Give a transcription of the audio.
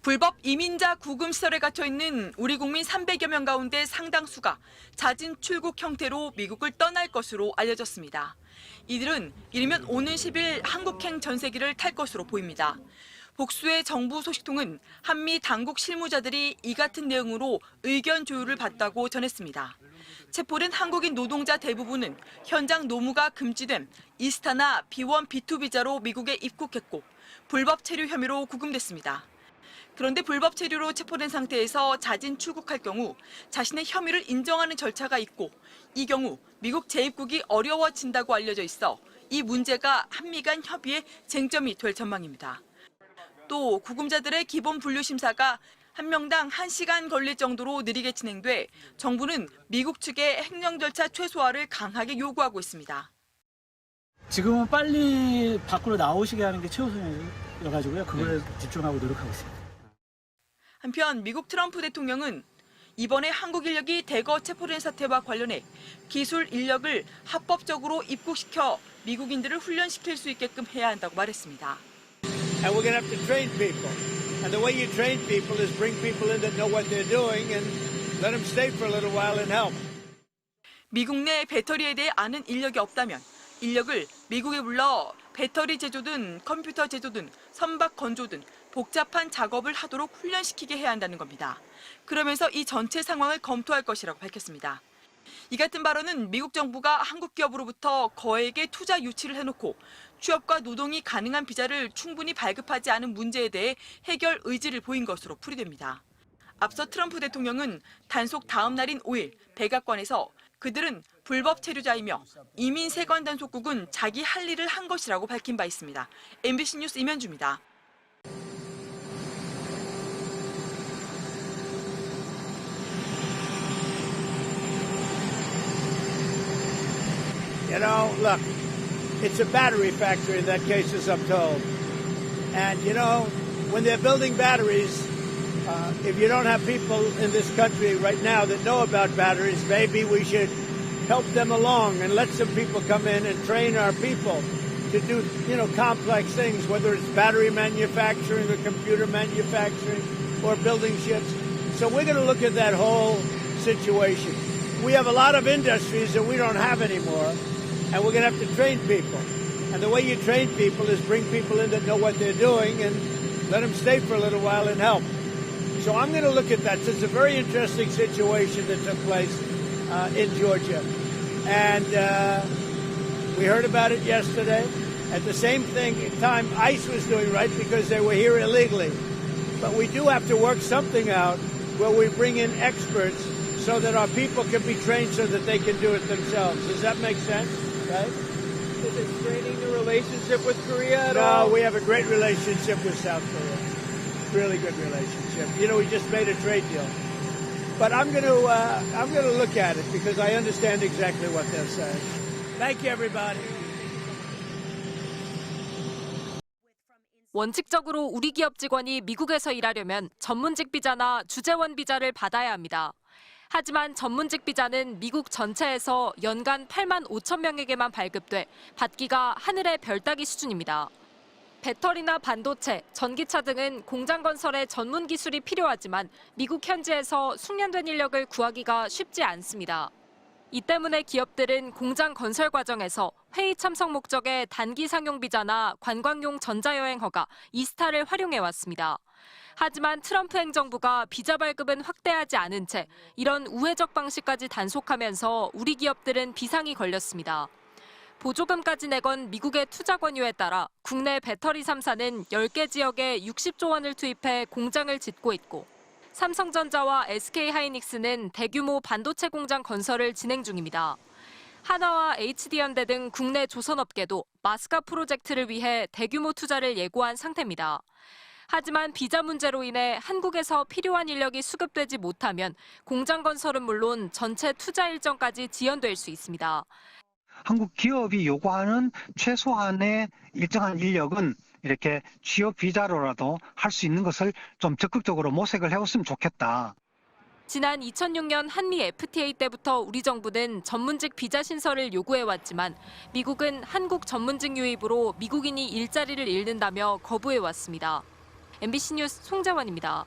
불법 이민자 구금 시설에 갇혀 있는 우리 국민 300여 명 가운데 상당수가 자진 출국 형태로 미국을 떠날 것으로 알려졌습니다. 이들은 이르면 오는 10일 한국행 전세기를 탈 것으로 보입니다. 복수의 정부 소식통은 한미 당국 실무자들이 이 같은 내용으로 의견 조율을 받다고 전했습니다. 체포된 한국인 노동자 대부분은 현장 노무가 금지된 이스타나 B1, B2 비자로 미국에 입국했고 불법 체류 혐의로 구금됐습니다. 그런데 불법 체류로 체포된 상태에서 자진 출국할 경우 자신의 혐의를 인정하는 절차가 있고 이 경우 미국 재입국이 어려워진다고 알려져 있어 이 문제가 한미 간 협의의 쟁점이 될 전망입니다. 또 구금자들의 기본 분류 심사가 한 명당 1시간 걸릴 정도로 느리게 진행돼 정부는 미국 측의 행정 절차 최소화를 강하게 요구하고 있습니다. 지금은 빨리 밖으로 나오시게 하는 게 최우선이어가지고요. 그걸 집중하고 노력하고 있습니다. 한편 미국 트럼프 대통령은 이번에 한국 인력이 대거 체포된 사태와 관련해 기술 인력을 합법적으로 입국시켜 미국인들을 훈련시킬 수 있게끔 해야 한다고 말했습니다. And we're going to have to train people. And the way you train people is bring people in that know what they're doing and let them stay for a little while and help. 미국 내 배터리에 대해 아는 인력이 없다면 인력을 미국에 불러 배터리 제조든 컴퓨터 제조든 선박 건조든 복잡한 작업을 하도록 훈련시키게 해야 한다는 겁니다. 그러면서 이 전체 상황을 검토할 것이라고 밝혔습니다. 이 같은 발언은 미국 정부가 한국 기업으로부터 거액의 투자 유치를 해놓고 취업과 노동이 가능한 비자를 충분히 발급하지 않은 문제에 대해 해결 의지를 보인 것으로 풀이됩니다. 앞서 트럼프 대통령은 단속 다음 날인 5일 백악관에서 그들은 불법 체류자이며 이민 세관 단속국은 자기 할 일을 한 것이라고 밝힌 바 있습니다. MBC 뉴스 임현주입니다. You know, look, it's a battery factory in that case, as I'm told. And, you know, when they're building batteries, if you don't have people in this country right now that know about batteries, maybe we should help them along and let some people come in and train our people to do, you know, complex things, whether it's battery manufacturing or computer manufacturing or building ships. So we're going to look at that whole situation. We have a lot of industries that we don't have anymore, and we're going to have to train people. And the way you train people is bring people in that know what they're doing and let them stay for a little while and help. So I'm going to look at that. So it's a very interesting situation that took place in Georgia. And we heard about it yesterday. At the same time, ICE was doing right because they were here illegally. But we do have to work something out where we bring in experts so that our people can be trained so that they can do it themselves. Does that make sense? Right? Is it straining the relationship with Korea at all? No, we have a great relationship with South Korea. Really good relationship. You know, we just made a trade deal. But I'm going to look at it because I understand exactly what they're saying. Thank you, everybody. 원칙적으로 우리 기업 직원이 미국에서 일하려면 전문직 비자나 주재원 비자를 받아야 합니다. 하지만 전문직 비자는 미국 전체에서 연간 8만 5천 명에게만 발급돼 받기가 하늘의 별 따기 수준입니다. 배터리나 반도체, 전기차 등은 공장 건설에 전문 기술이 필요하지만 미국 현지에서 숙련된 인력을 구하기가 쉽지 않습니다. 이 때문에 기업들은 공장 건설 과정에서 회의 참석 목적의 단기 상용 비자나 관광용 전자여행 허가, 이스타를 활용해왔습니다. 하지만 트럼프 행정부가 비자 발급은 확대하지 않은 채 이런 우회적 방식까지 단속하면서 우리 기업들은 비상이 걸렸습니다. 보조금까지 내건 미국의 투자 권유에 따라 국내 배터리 3사는 10개 지역에 60조 원을 투입해 공장을 짓고 있고 삼성전자와 SK하이닉스는 대규모 반도체 공장 건설을 진행 중입니다. 하나와 HD현대 등 국내 조선업계도 마스카 프로젝트를 위해 대규모 투자를 예고한 상태입니다. 하지만 비자 문제로 인해 한국에서 필요한 인력이 수급되지 못하면 공장 건설은 물론 전체 투자 일정까지 지연될 수 있습니다. 한국 기업이 요구하는 최소한의 일정한 인력은 이렇게 취업 비자로라도 할 수 있는 것을 좀 적극적으로 모색을 해왔으면 좋겠다. 지난 2006년 한미 FTA 때부터 우리 정부는 전문직 비자 신설을 요구해왔지만 미국은 한국 전문직 유입으로 미국인이 일자리를 잃는다며 거부해왔습니다. MBC 뉴스 송재원입니다.